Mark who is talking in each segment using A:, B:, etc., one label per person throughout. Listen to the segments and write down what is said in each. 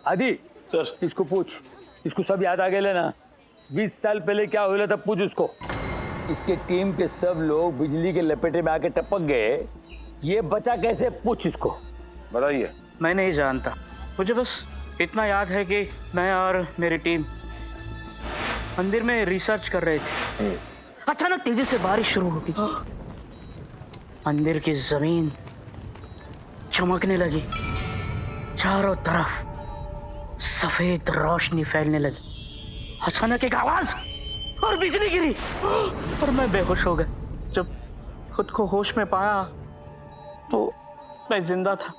A: आदि
B: सर
A: इसको पूछ, इसको सब याद आ गए ना? 20 साल पहले क्या हुआ था पूछ उसको। इसके टीम के सब लोग बिजली के लपेटे में आके टपक गए, ये बचा कैसे? पूछ इसको।
B: बताइए।
C: मैं नहीं जानता, मुझे बस इतना याद है कि मैं और मेरी टीम मंदिर में रिसर्च कर रहे थे। अचानक तेजी से बारिश शुरू हो गई। मंदिर की जमीन चमकने लगी, चारों तरफ सफेद रोशनी फैलने लगी। अचानक एक आवाज और बिजली गिरी और मैं बेहोश हो गया। जब खुद को होश में पाया तो मैं जिंदा था,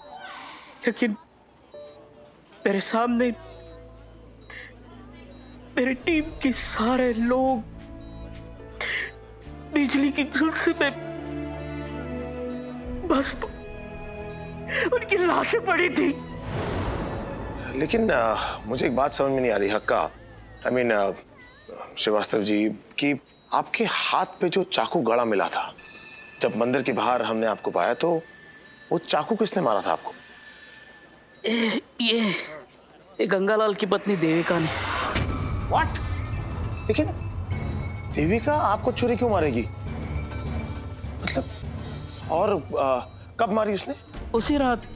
C: लेकिन मेरे सामने मेरी टीम के सारे लोग बिजली की झुलसे में बस उनकी लाशें पड़ी थी।
B: लेकिन मुझे एक बात समझ में नहीं आ रही हक्का, आई मीन श्रीवास्तव जी, कि आपके हाथ पे जो चाकू गड़ा मिला था, जब मंदिर के बाहर हमने आपको पाया तो वो चाकू किसने मारा था आपको?
C: ये गंगालाल की पत्नी देविका ने।
B: व्हाट? लेकिन देविका आपको छुरी क्यों मारेगी? मतलब, और कब मारी उसने?
C: उसी रात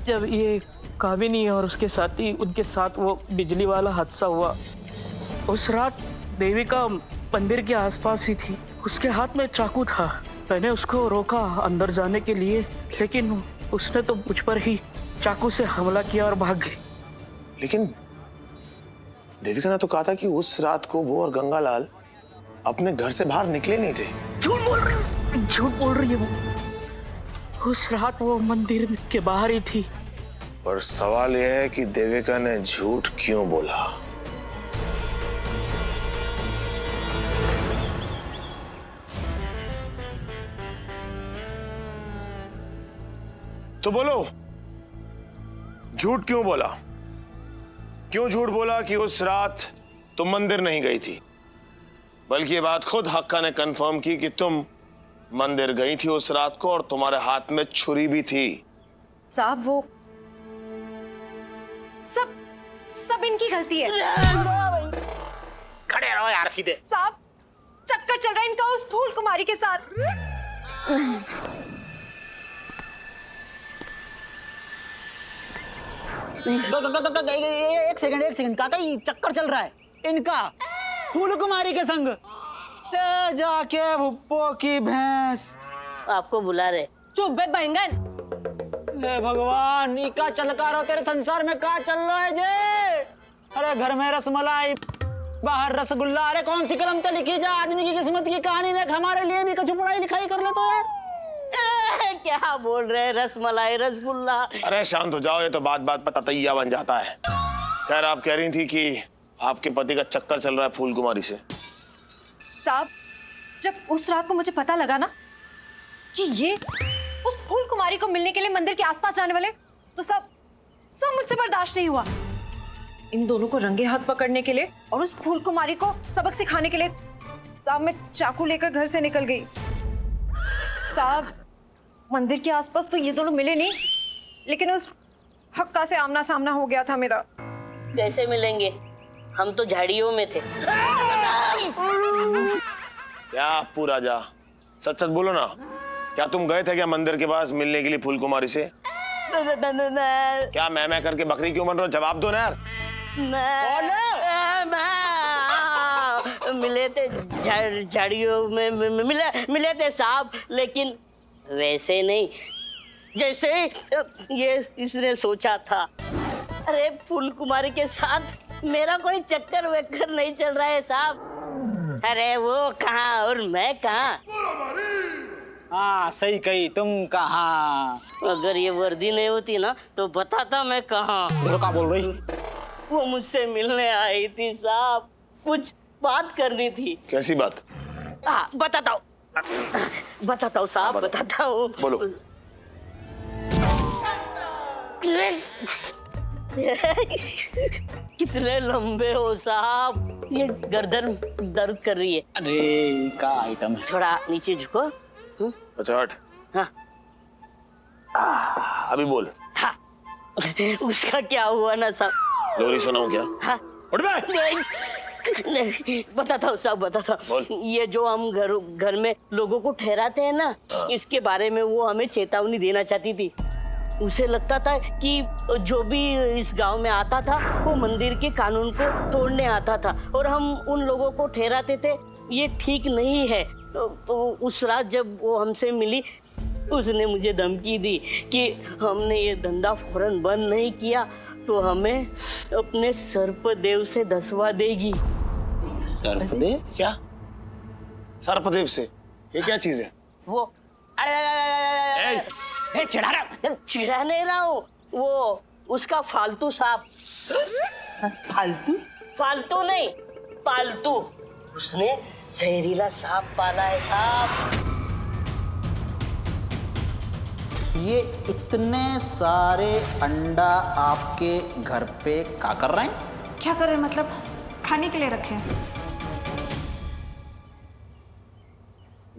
C: जब ये कामिनी और उसके साथी, उनके साथ वो बिजली वाला हादसा हुआ, उस रात देविका मंदिर के आसपास ही थी। उसके हाथ में चाकू था। मैंने उसको रोका अंदर जाने के लिए, लेकिन उसने तो मुझ पर ही चाकू से हमला किया और भाग गई।
B: लेकिन देविका ने तो कहा था कि उस रात को वो और गंगालाल अपने घर से बाहर निकले नहीं थे।
C: झूठ बोल रही है वो। उस रात वो मंदिर के बाहर ही थी।
B: पर सवाल यह है कि देविका ने झूठ क्यों बोला? तो बोलो, झूठ क्यों बोला? क्यों झूठ बोला कि उस रात तुम मंदिर नहीं गई थी, बल्कि ये बात खुद हक्का ने कंफर्म की कि तुम मंदिर गई थी उस रात को और तुम्हारे हाथ में छुरी भी थी।
D: साहब वो सब इनकी गलती है।
C: खड़े रहो यार सीधे।
D: साहब चक्कर चल रहा है इनका उस फूल कुमारी के साथ।
E: एक सेकंड काका, ये चक्कर चल रहा है इनका फूल कुमारी के संग। जाके भुप्पो की भैंस
F: आपको बुला रहे।
D: चुप बे बैंगन।
E: हे भगवान, इका चलका रहो तेरे संसार में का चल रहा है जे? अरे घर में रसमलाई, बाहर रसगुल्ला। अरे कौन सी कलम तो लिखी जा आदमी की किस्मत की कहानी ने, हमारे लिए भी कुछ पढ़ाई लिखाई कर ले तो यार।
F: क्या बोल रहे हैं? रसमलाई रसगुल्ला?
B: अरे शांत हो जाओ, ये तो बात बात पर ततैया बन जाता है। खैर, आप कह रही थी कि आपके पति का चक्कर चल रहा है फूल कुमारी से।
D: साहब जब उस रात को मुझे पता लगा ना कि ये उस फूल कुमारी को मिलने के लिए मंदिर के आसपास जाने वाले, तो सब मुझसे बर्दाश्त नहीं हुआ। इन दोनों को रंगे हाथ पकड़ने के लिए और उस फूल कुमारी को सबक सिखाने के लिए साहब मैं चाकू लेकर घर से निकल गई। साहब मंदिर के आसपास तो ये दोनों मिले नहीं, लेकिन उस हक्का से आमना सामना हो गया था मेरा।
F: कैसे मिलेंगे? हम तो झाड़ियों में थे।
B: क्या पूरा जा, सच सच बोलो ना, क्या तुम गए थे क्या मंदिर के पास मिलने के लिए फूल कुमारी से? क्या मैं करके बकरी क्यों बन रहे हो? जवाब दो ना यार।
F: मिले थे झाड़ियों में, मिले थे साहब, लेकिन वैसे नहीं जैसे ये इसने सोचा था। अरे फूल कुमारी के साथ मेरा कोई चक्कर वेक्कर नहीं चल रहा है साहब। अरे वो कहाँ और मैं कहाँ?
E: हाँ सही कही, तुम कहाँ?
F: अगर ये वर्दी नहीं होती ना तो बताता मैं कहाँ।
E: क्या बोल रही?
F: वो मुझसे मिलने आई थी साहब, कुछ बात करनी थी।
B: कैसी बात?
F: हाँ बताता हूँ साहब, बताता हूँ।
B: बोलो।
F: कितने लंबे हो साहब, ये गर्दन दर्द कर रही है।
E: अरे का आइटम है।
F: थोड़ा नीचे झुको।
B: अच्छा हट।
F: हाँ
B: अभी बोल।
F: हाँ उसका क्या हुआ ना साहब?
B: लोरी सुनाऊं क्या?
F: हाँ
B: उठ बे!
F: नहीं, बताता हूँ साहब, बताता
B: बोल।
F: हूँ। ये जो हम घर में लोगों को ठहराते हैं ना, इसके बारे में वो हमें चेतावनी देना चाहती थी। उसे लगता था कि जो भी इस गांव में आता था वो मंदिर के कानून को तोड़ने आता था और हम उन लोगों को ठहराते थे ये ठीक नहीं है। तो उस रात जब वो हमसे मिली, उसने मुझे धमकी दी कि हमने ये धंधा फौरन बंद नहीं किया तो हमें अपने सर्पदेव से धसवा देगी।
E: सर्पदेव?
B: क्या? सर्पदेव से? ये क्या चीज है?
F: वो चिढ़ा नहीं रहा हूँ, वो उसका फालतू सांप। फालतू? फालतू नहीं, पालतू। उसने जहरीला सांप पाला है साहब।
E: ये इतने सारे अंडा आपके घर पे क्या कर रहे हैं?
D: क्या कर रहे हैं मतलब? खाने के लिए रखे हैं।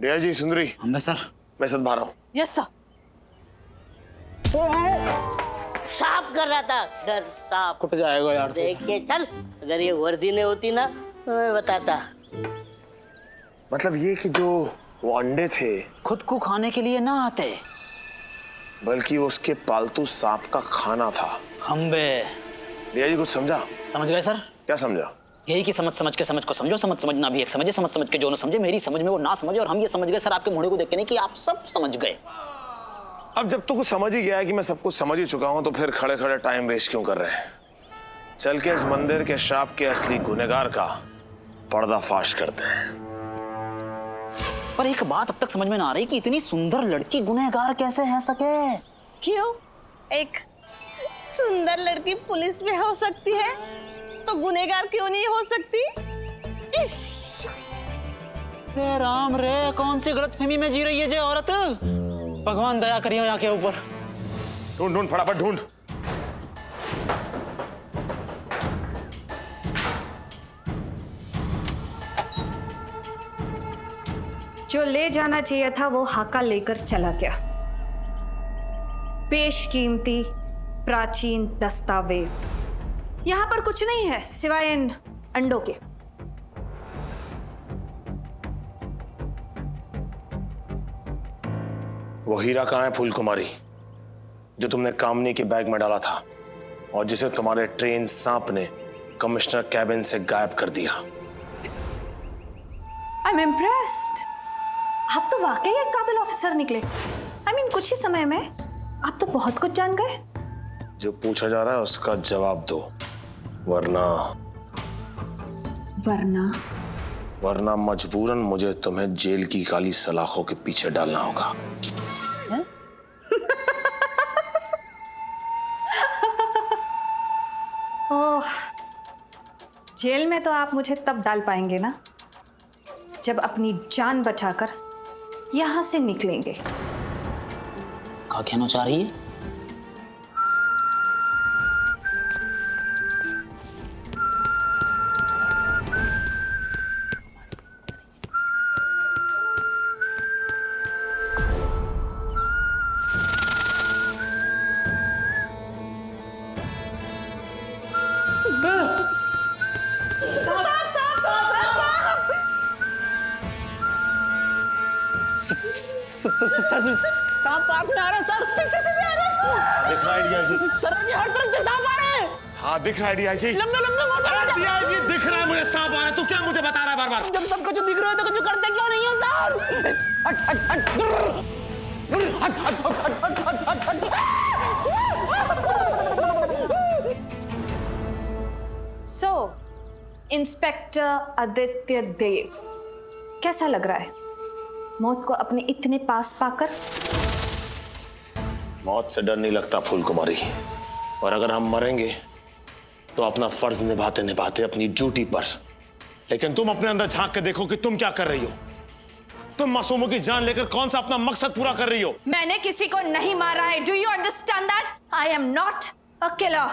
B: रिया जी, सुंदरी,
E: हम सर।
B: मैं सद बाहर हूँ।
F: Yes sir. साफ कर रहा था घर, साफ।
E: कुट जाएगा यार।
F: देख के चल, अगर ये वर्दी नहीं होती ना तो मैं बताता।
B: मतलब ये कि जो वो अंडे थे
E: खुद को खाने के लिए ना आते,
B: बल्कि उसके पालतू सांप का खाना था।
E: हम बे।
B: रिया जी, कुछ समझा?
E: समझ गए सर?
B: क्या समझा?
E: यही कि समझ समझ के समझ को समझो, समझ समझना भी एक समझे, समझ समझ के जो ना समझे, मेरी समझ में वो ना समझे, और हम ये समझ गए सर आपके मुंडे को देख के नहीं कि आप सब समझ गए।
B: अब जब तो कुछ समझ ही गया है कि मैं सब कुछ समझ ही चुका हूं, तो फिर खड़े खड़े टाइम वेस्ट क्यों कर रहे हैं? चल के इस मंदिर के श्राप के असली गुनहगार का पर्दाफाश करते हैं।
E: पर एक बात अब तक समझ में ना आ रही कि इतनी सुंदर लड़की गुनहगार कैसे है सके?
G: क्यों? एक सुंदर लड़की पुलिस में हो सकती है तो गुनहगार क्यों नहीं हो सकती? इश्श!
E: हे राम रे, कौन सी गलतफहमी में जी रही है ये औरत? भगवान दया करियो यहाँ के ऊपर।
B: ढूंढ ढूंढ, फटाफट ढूंढ।
D: जो ले जाना चाहिए था वो हाका लेकर चला गया। बेशकीमती प्राचीन दस्तावेज। यहां पर कुछ नहीं है सिवाय इन अंडों के।
B: वो हीरा कहाँ है फूल कुमारी, जो तुमने कामनी के बैग में डाला था और जिसे तुम्हारे ट्रेन सांप ने कमिश्नर कैबिन से गायब कर दिया?
D: I am impressed. आप तो वाकई एक काबिल ऑफिसर निकले। आई मीन कुछ ही समय में आप तो बहुत कुछ जान गए।
B: जो पूछा जा रहा है उसका जवाब दो, वरना वरना मजबूरन मुझे तुम्हें जेल की काली सलाखों के पीछे डालना होगा।
D: ओह, जेल में तो आप मुझे तब डाल पाएंगे ना जब अपनी जान बचाकर यहां से निकलेंगे।
E: क्या कहना चाह रही है? सांप पास में आ रहा है सर, पीछे से भी आ रहा है सर।
B: दिख रहा है डीआई जी?
E: सर ये हर तरफ से सांप आ रहे हैं।
B: हाँ दिख रहा है डीआई जी।
E: लंबे लंबे मोटे
B: डीआई जी दिख रहा है मुझे सांप आ रहा है, तू क्या मुझे बता रहा है बार बार?
E: जब सब कुछ दिख रहा है तो कुछ करते क्यों नहीं हो सर? हट हट हट हट हट हट हट हट हट।
D: सो इंस्पेक्टर आदित्य देव, कैसा लग रहा है मौत को अपने इतने पास पाकर?
B: मौत से डर नहीं लगता फूल कुमारी, और अगर हम मरेंगे तो अपना फर्ज निभाते निभाते अपनी ड्यूटी पर। लेकिन तुम अपने अंदर झांक के देखो कि तुम क्या कर रही हो। तुम मासूमों की जान लेकर कौन सा अपना मकसद पूरा कर रही हो?
D: मैंने किसी को नहीं मारा है। Do you understand that? I am not a killer.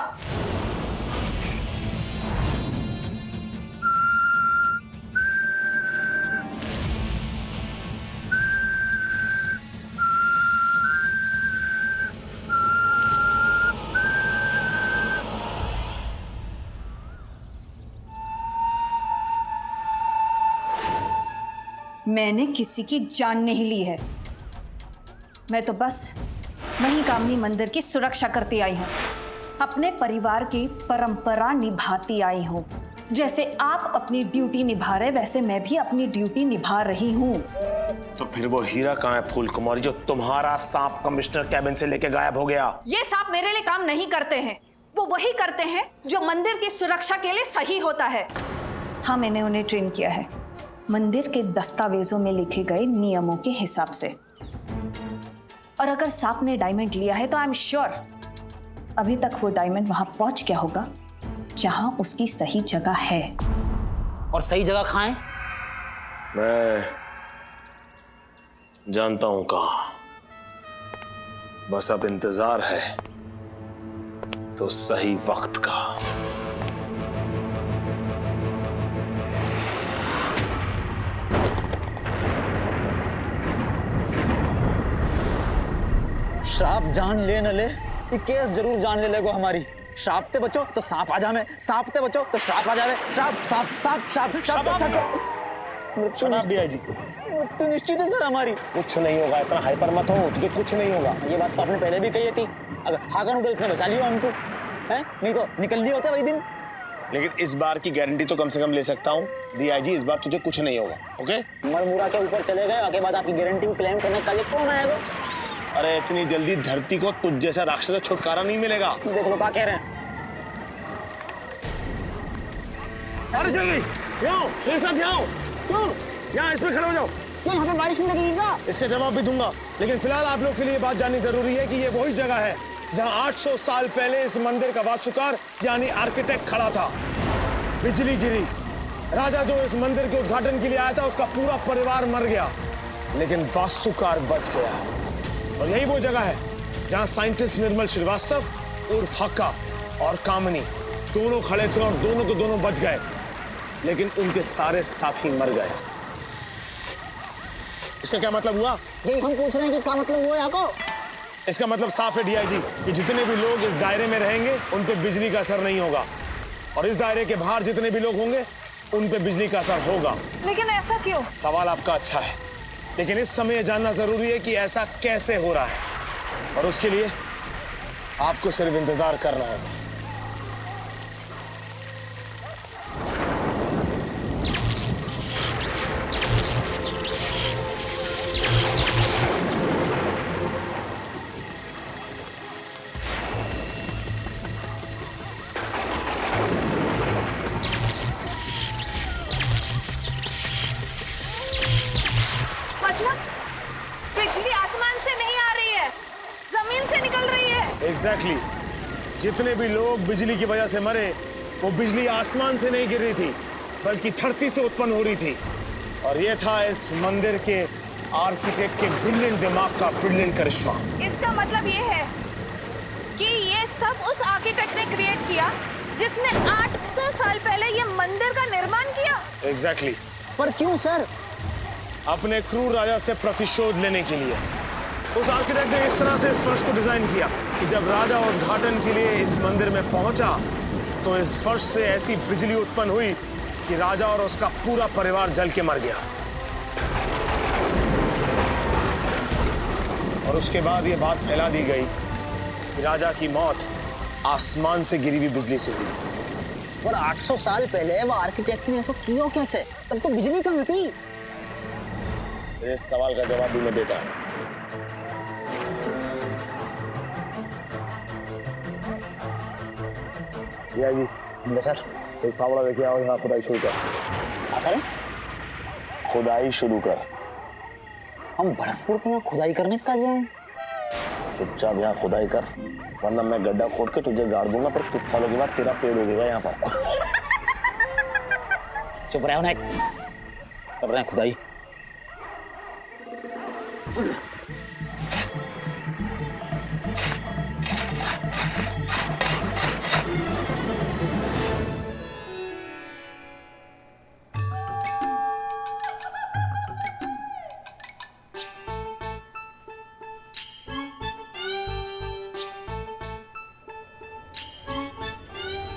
D: मैंने किसी की जान नहीं ली है। मैं तो बस वहीं कामनी मंदिर की सुरक्षा करती आई हूँ, अपने परिवार की परंपरा निभाती आई हूँ। जैसे आप अपनी ड्यूटी निभा रहे वैसे मैं भी अपनी ड्यूटी निभा रही हूँ।
B: तो फिर वो हीरा कहाँ है फूल कुमारी, जो तुम्हारा सांप कमिश्नर कैबिन से लेके गायब हो गया?
D: ये सांप मेरे लिए काम नहीं करते हैं, वो वही करते हैं जो मंदिर की सुरक्षा के लिए सही होता है। हाँ, मैंने उन्हें ट्रेन किया है मंदिर के दस्तावेजों में लिखे गए नियमों के हिसाब से। और अगर सांप ने डायमंड लिया है तो आई एम श्योर अभी तक वो डायमंड वहां पहुंच गया होगा जहां उसकी सही जगह है।
E: और सही जगह कहाँ है?
B: मैं जानता हूं कहाँ। बस अब इंतजार है तो सही वक्त का।
E: श्राप जान ले न ले, ये केस जरूर जान ले लेगो हमारी। श्राप ते बचो तो सांप आ जावे, सांप ते बचो तो श्राप आ जावे। श्राप सांप सांप श्राप श्राप
B: शराब डीआईजी,
E: मृत्यु निश्चित है सर हमारी।
B: कुछ नहीं होगा, इतना हाइपर मत हो, तुझे कुछ नहीं होगा।
E: ये बात तो आपने पहले भी कही थी। अगर हाका नूडल्स ने बचा लिया हमको, हैं? नहीं तो निकल लिए होते वही दिन।
B: लेकिन इस बार की गारंटी तो कम से कम ले सकता हूँ डीआईजी, इस बार तुझे कुछ नहीं होगा। ओके?
E: मरमुरा के ऊपर चले गए, आगे बाद आपकी गारंटी को क्लेम करने का ये कौन आएगा?
B: अरे इतनी जल्दी धरती को तुझ जैसा राक्षस से छुटकारा नहीं मिलेगा।
E: देख लो क्या कह रहे हैं।
B: अरे चलिए, यहाँ मेरे साथ यहाँ यहाँ इसमें खड़े हो जाओ।
E: क्यों यहाँ पे बारिश नहीं लगेगी क्या?
B: इसका जवाब भी दूंगा, लेकिन फिलहाल आप लोग के लिए बात जाननी जरूरी है कि ये वही जगह है जहाँ 800 साल पहले इस मंदिर का वास्तुकार यानी आर्किटेक्ट खड़ा था। बिजली गिरी, राजा जो इस मंदिर के उद्घाटन के लिए आया था उसका पूरा परिवार मर गया, लेकिन वास्तुकार बच गया। और यही वो जगह है जहाँ साइंटिस्ट निर्मल श्रीवास्तव उर्फ हक्का और कामनी दोनों खड़े थे और दोनों के दोनों बच गए, लेकिन उनके सारे साथी मर गए। इसका क्या मतलब हुआ?
E: यही हम पूछ रहे हैं कि क्या मतलब हुआ यहाँ को?
B: इसका मतलब साफ है डीआईजी कि जितने भी लोग इस दायरे में रहेंगे उन पे बिजली का असर नहीं होगा, और इस दायरे के बाहर जितने भी लोग होंगे उन पे बिजली का असर होगा।
D: लेकिन ऐसा क्यों?
B: सवाल आपका अच्छा है, लेकिन इस समय यह जानना जरूरी है कि ऐसा कैसे हो रहा है, और उसके लिए आपको सिर्फ इंतजार करना होगा।
D: मतलब बिजली आसमान से नहीं आ रही है, जमीन से निकल रही है।
B: एग्जैक्टली, जितने भी लोग बिजली की वजह से मरे वो बिजली आसमान से नहीं गिर रही थी बल्कि धरती से उत्पन्न हो रही थी। और ये था इस मंदिर के आर्किटेक्ट के ब्रिलियंट दिमाग का ब्रिलियंट करिश्मा।
D: इसका मतलब ये है कि ये सब उस आर्किटेक्ट ने क्रिएट किया जिसने 800 साल पहले ये मंदिर का निर्माण किया।
B: एग्जैक्टली।
E: पर क्यों सर?
B: अपने क्रूर राजा से प्रतिशोध लेने के लिए उस आर्किटेक्ट ने इस तरह से इस फर्श को डिजाइन किया कि जब राजा उद्घाटन के लिए इस मंदिर में पहुंचा तो इस फर्श से ऐसी बिजली उत्पन्न हुई कि राजा और उसका पूरा परिवार जल के मर गया। और उसके बाद ये बात फैला दी गई कि राजा की मौत आसमान से गिरी हुई बिजली से हुई।
E: और 800 साल पहले वो आर्किटेक्ट ने ऐसा किया कैसे? तब तो बिजली कहाँ थी?
B: इस सवाल का जवाब भी मैं देता हूं। जी सर, एक फावड़ा लेके आओ, यहाँ खुदाई शुरू कर।
E: क्या करें?
B: खुदाई शुरू कर।
E: हम भरतपुर तो यहाँ खुदाई करने का जाए।
B: चुपचाप यहाँ खुदाई कर, वरना मैं गड्ढा खोद के तुझे गाड़ दूंगा, पर कुछ सालों के बाद तेरा पेड़ उगेगा यहाँ पर।
E: चुप रहे हो, कर रहे हैं खुदाई।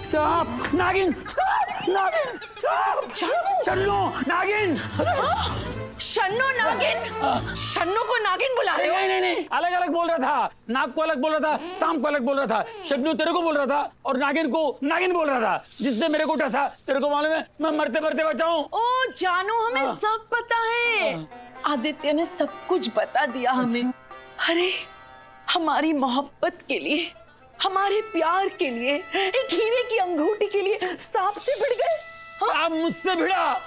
C: सांप, नागिन, सांप, नागिन, सांप, चलो नागिन।
G: शन्नो नागिन, शन्नो को नागिन बुला रहे हो?
A: नहीं, अलग अलग बोल रहा था। नाग को अलग बोल रहा था, सांप को अलग बोल रहा था, शन्नू तेरे को बोल रहा था और नागिन को नागिन बोल रहा था। जिसने मेरे को डसा, तेरे को मालूम है, मैं मरते मरते बचाऊं।
G: ओ जानू, हमें सब पता है। आदित्य ने सब कुछ बता दिया हमें। अरे हमारी मोहब्बत के लिए, हमारे प्यार के लिए, एक हीरे की अंगूठी के लिए सांप से भिड़ गए।
A: आप मुझसे भिड़ा।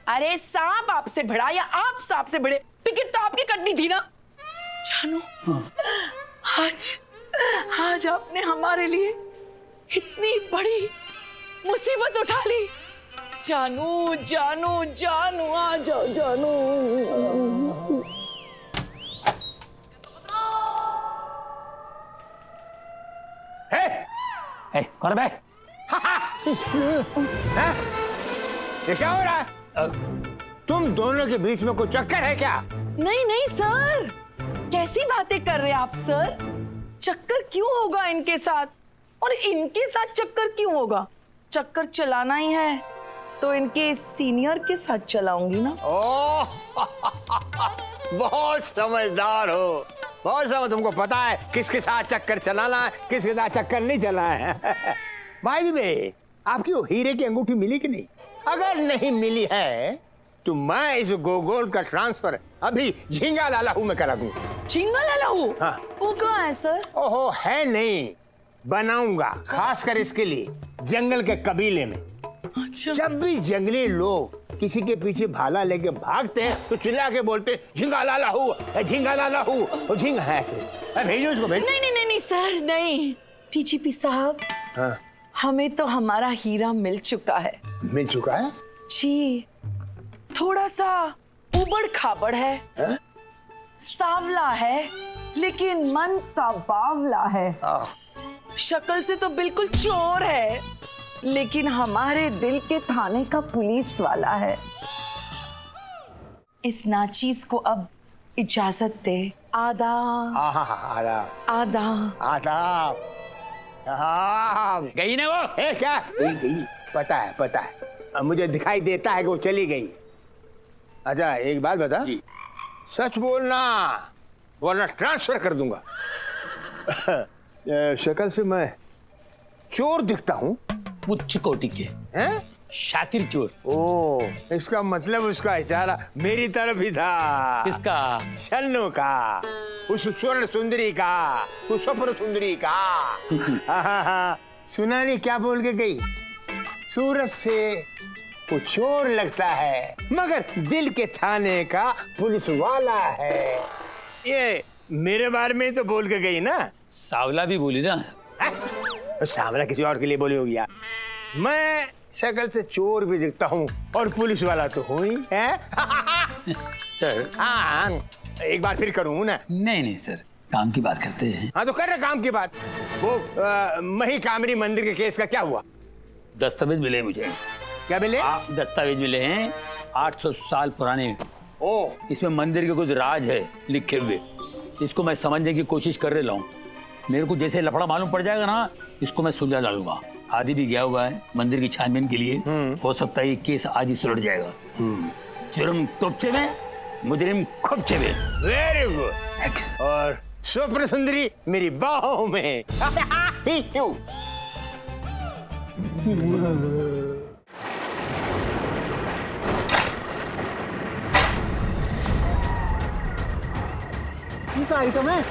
G: अरे सांप आपसे भिड़ा या आप सांप से भिड़े, टिकट तो आपकी कटनी थी ना। जानू, आज आपने हमारे लिए इतनी बड़ी मुसीबत उठा ली। जानू जानू जानू, आ जाओ जानू।
A: कौन है?
H: ये क्या हो रहा है? तुम दोनों के बीच में कोई चक्कर है क्या?
G: नहीं नहीं सर, कैसी बातें कर रहे हैं आप सर? चक्कर क्यों होगा इनके साथ, और इनके साथ चक्कर क्यों होगा? चक्कर चलाना ही है तो इनके सीनियर के साथ चलाऊंगी ना।
H: ओह बहुत समझदार हो, बहुत समझ। तुमको पता है किसके साथ चक्कर चलाना है, किसके साथ चक्कर नहीं चलाना है। भाई वे, आपकी वो हीरे की अंगूठी मिली कि नहीं? अगर नहीं मिली है तो मैं इस गोगोल का ट्रांसफर अभी झींगा लालाहू में करा दूंगा।
G: झींगा लालाहू?
H: हाँ।
G: वो कहाँ है सर?
H: ओहो, है नहीं, बनाऊंगा खासकर इसके लिए जंगल के कबीले में।
G: अच्छा।
H: जब भी जंगली लोग किसी के पीछे भाला लेके भागते हैं तो चिल्ला के बोलते हैं झींगा लालाहू, झींगा लालाहू। और झींगा है ऐसे। भेजो उसको, भेजो।
G: नहीं नहीं नहीं नहीं सर, नहीं। डीजीपी साहब,
H: हाँ,
G: हमें तो हमारा हीरा मिल चुका है।
H: मिल चुका है
G: जी, थोड़ा सा उबड़ खाबड़ है, सांवला है, लेकिन मन का बावला है। शक्ल से तो बिल्कुल चोर है, लेकिन हमारे दिल के थाने का पुलिस वाला है। इस नाचीज को अब इजाजत दे। आदाब।
H: आदाब
G: आदाब।
H: आदाब।
A: गई ना वो?
H: क्या गई? पता है, पता है, अब मुझे दिखाई देता है कि वो चली गई। अच्छा एक बात बता, सच बोलना वरना ट्रांसफर कर दूंगा। शक्ल से मैं चोर दिखता हूँ?
A: उच्च कोटि के
H: हैं?
A: शातिर चोर।
H: ओ, इसका मतलब उसका इशारा मेरी तरफ ही था।
A: किसका?
H: शन्नू का, उस स्वर्ण सुंदरी का, उस स्वप्न सुंदरी का। सुना नहीं क्या बोल के गई? सूरत से वो चोर लगता है मगर दिल के थाने का पुलिस वाला है। ये मेरे बारे में तो बोल के गई ना।
A: सावला भी बोली ना।
H: सावला किसी और के लिए बोली होगी। मैं शक्ल से चोर भी दिखता हूँ और पुलिस वाला तो हूँ ही है।
A: सर।
H: हाँ, एक बार फिर करूँ ना?
A: नहीं सर, काम की बात करते हैं।
H: हाँ तो कर रहे काम की बात। वो मही कामरी मंदिर के केस का क्या हुआ?
A: दस्तावेज मिले मुझे।
H: क्या मिले?
A: दस्तावेज मिले हैं 800 साल पुराने।
H: ओ,
A: इसमें मंदिर के कुछ राज है लिखे हुए। इसको मैं समझने की कोशिश कर रहा हूँ। मेरे को जैसे लफड़ा मालूम पड़ जाएगा ना, इसको मैं सुलझा डालूंगा। आदि भी गया हुआ है मंदिर की छानबीन के लिए। हो सकता है ये केस आज ही सुलझ जाएगा। जुर्म तोपचे में, मुजरिम खोपचे में।
H: Very good. और स्वप्न सुंदरी मेरी बाहों में।
E: ये आइटम है।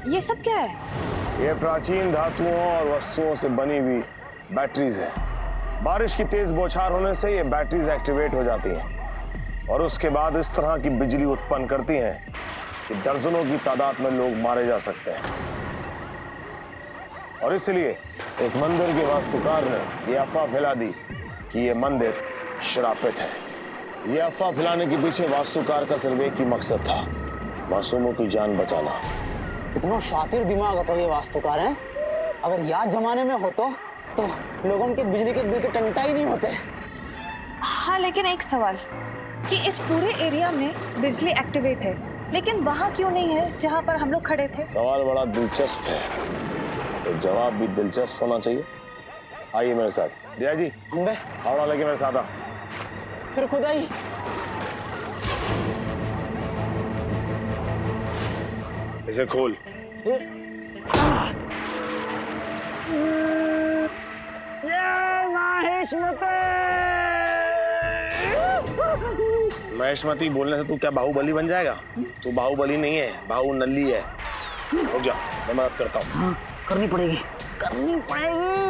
D: ये सब क्या है?
B: ये प्राचीन धातुओं और वस्तुओं से बनी हुई बैटरीज हैं। बारिश की तेज बौछार होने से ये बैटरीज एक्टिवेट हो जाती हैं और उसके बाद इस तरह की बिजली उत्पन्न करती हैं कि दर्जनों की तादाद में लोग मारे जा सकते हैं। और इसलिए इस मंदिर के वास्तुकार ने ये अफवाह फैला दी कि ये मंदिर श्रापित है। ये अफवाह फैलाने के पीछे वास्तुकार का सिर्फ एक ही मकसद था, मासूमों की जान बचाना।
E: इतना शातिर दिमाग तो ये वास्तुकार है। अगर याद जमाने में होता तो लोगों के बिजली के बिल के टंटा ही नहीं होते।
D: हाँ, लेकिन एक सवाल, कि इस पूरे एरिया में बिजली एक्टिवेट है, लेकिन वहाँ क्यों नहीं है जहाँ पर हम लोग खड़े थे?
B: सवाल बड़ा दिलचस्प है, तो जवाब भी दिलचस्प होना चाहिए। आइए मेरे साथ। दिया जी, फावड़ा लेके मेरे साथ आ।
E: फिर खुदाई
B: इसे खोल। महेशमती बोलने से तू क्या बाहुबली बन जाएगा? तू बाहुबली नहीं है, बाहु नल्ली है। रुक जा, मैं मदद करता हूँ।
C: करनी पड़ेगी।
E: करनी पड़ेगी।